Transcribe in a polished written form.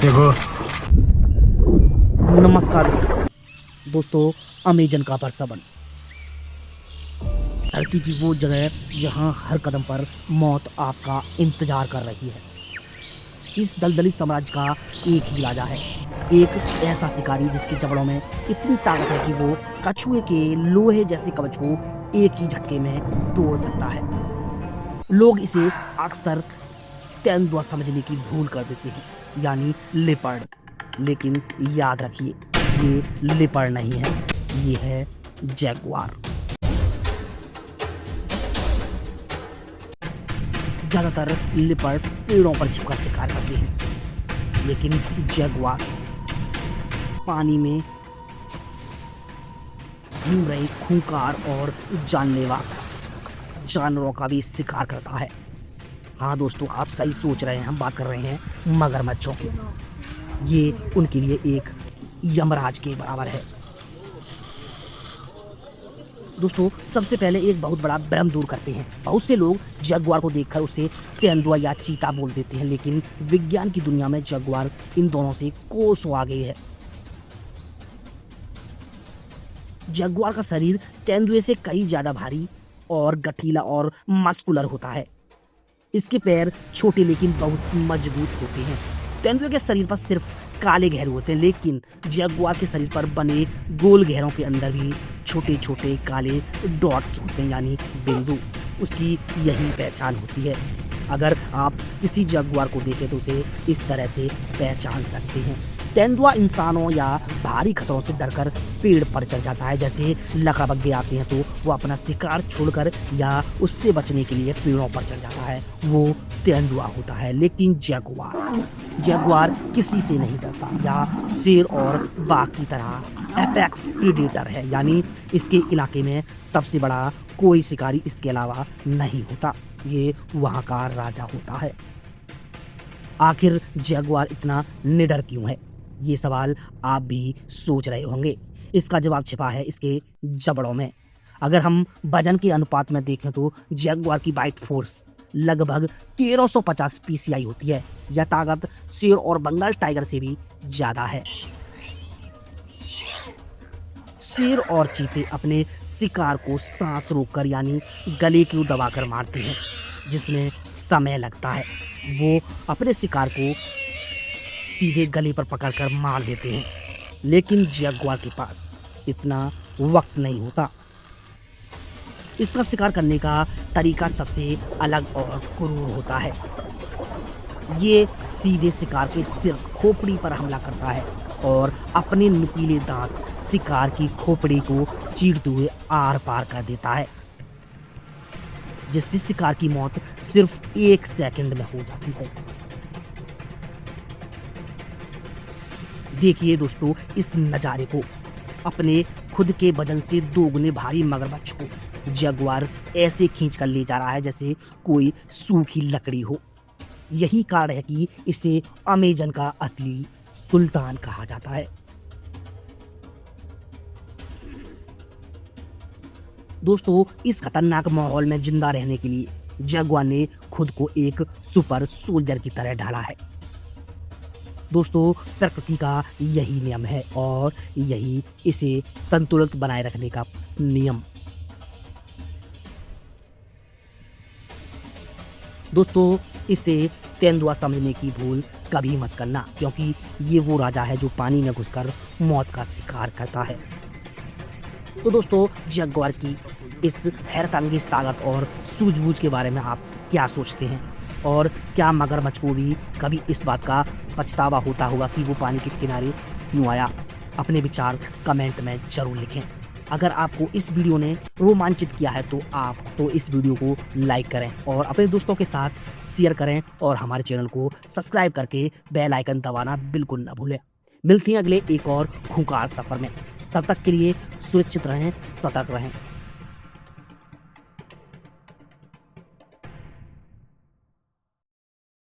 देखो। नमस्कार दोस्तों अमेजन का परसवन, धरती की वो जगह जहां हर कदम पर मौत आपका इंतजार कर रही है। इस दलदली साम्राज्य का एक ही राजा है, एक ऐसा शिकारी जिसके जबड़ों में इतनी ताकत है कि वो कछुए के लोहे जैसे कवच को एक ही झटके में तोड़ सकता है। लोग इसे अक्सर तेंदुआ समझने की भूल कर देते हैं, यानी लेपर्ड। लेकिन याद रखिए, ये लेपर्ड नहीं है, ये है जैगुआर। ज्यादातर लेपर्ड पेड़ों पर छिपकर शिकार करते हैं, लेकिन जैगुआर पानी में घूम रहे खूंखार और जानलेवा जानवरों का भी शिकार करता है। हाँ दोस्तों, आप सही सोच रहे हैं, हम बात कर रहे हैं मगरमच्छों की। ये उनके लिए एक यमराज के बराबर है। दोस्तों, सबसे पहले एक बहुत बड़ा भ्रम दूर करते हैं। बहुत से लोग जगुआर को देखकर उसे तेंदुआ या चीता बोल देते हैं, लेकिन विज्ञान की दुनिया में जगुआर इन दोनों से कोसों आगे है। जगुआर का शरीर तेंदुए से कई ज्यादा भारी और गठीला और मस्कुलर होता है। इसके पैर छोटे लेकिन बहुत मजबूत होते हैं। तेंदुए के शरीर पर सिर्फ काले घेरे होते हैं, लेकिन जगुआर के शरीर पर बने गोल घेरों के अंदर भी छोटे छोटे काले डॉट्स होते हैं, यानी बिंदु। उसकी यही पहचान होती है। अगर आप किसी जगुआर को देखें तो उसे इस तरह से पहचान सकते हैं। तेंदुआ इंसानों या भारी खतरों से डरकर पेड़ पर चढ़ जाता है। जैसे लकड़बग्घे आते हैं तो वो अपना शिकार छोड़कर या उससे बचने के लिए पेड़ों पर चढ़ जाता है, वो तेंदुआ होता है। लेकिन जगुआर किसी से नहीं डरता, या शेर और बाघ की तरह एपेक्स प्रीडेटर है, यानी इसके इलाके में सबसे बड़ा कोई शिकारी इसके अलावा नहीं होता। ये वहाँ का राजा होता है। आखिर जगुआर इतना निडर क्यों है, ये सवाल आप भी सोच रहे होंगे। इसका जवाब छिपा है इसके जबड़ों में। अगर हम वजन के अनुपात में देखें तो जगुआर की बाइट फोर्स लगभग 1350 पीसीआई होती है। यह ताकत शेर और बंगाल टाइगर से भी ज्यादा है। शेर और चीते अपने शिकार को सांस रोककर यानी गले को दबाकर मारते हैं, जिसमें समय लगता है। वो अपने शिकार को सीधे गले पर पकड़कर मार देते हैं, लेकिन जगुआर के पास इतना वक्त नहीं होता। इसका शिकार करने का तरीका सबसे अलग और क्रूर होता है। ये सीधे शिकार के सिर खोपड़ी पर हमला करता है और अपने नुकीले दांत शिकार की खोपड़ी को चीरते हुए आर पार कर देता है, जिससे शिकार की मौत सिर्फ 1 सेकंड में हो जाती है। देखिए दोस्तों, इस नज़ारे को। अपने खुद के वजन से 2 गुने भारी मगरमच्छ को जगुआर ऐसे खींच कर ले जा रहा है जैसे कोई सूखी लकड़ी हो। यही कारण है कि इसे अमेजन का असली सुल्तान कहा जाता है। दोस्तों, इस खतरनाक माहौल में जिंदा रहने के लिए जगुआर ने खुद को एक सुपर सोल्जर की तरह ढाला है। दोस्तों, प्रकृति का यही नियम है और यही इसे संतुलित बनाए रखने का नियम। दोस्तों, इसे तेंदुआ समझने की भूल कभी मत करना, क्योंकि ये वो राजा है जो पानी में घुसकर मौत का शिकार करता है। तो दोस्तों, जगुआर की इस हैरतअंगेज ताकत और सूझबूझ के बारे में आप क्या सोचते हैं? और क्या मगरमच्छ को भी कभी इस बात का पछतावा होता होगा कि वो पानी के किनारे क्यों आया? अपने विचार कमेंट में जरूर लिखें। अगर आपको इस वीडियो ने रोमांचित किया है तो आप इस वीडियो को लाइक करें और अपने दोस्तों के साथ शेयर करें, और हमारे चैनल को सब्सक्राइब करके बेल आइकन दबाना बिल्कुल न भूलें। मिलते हैं अगले एक और खूंखार सफर में। तब तक के लिए सुरक्षित रहें, सतर्क रहें।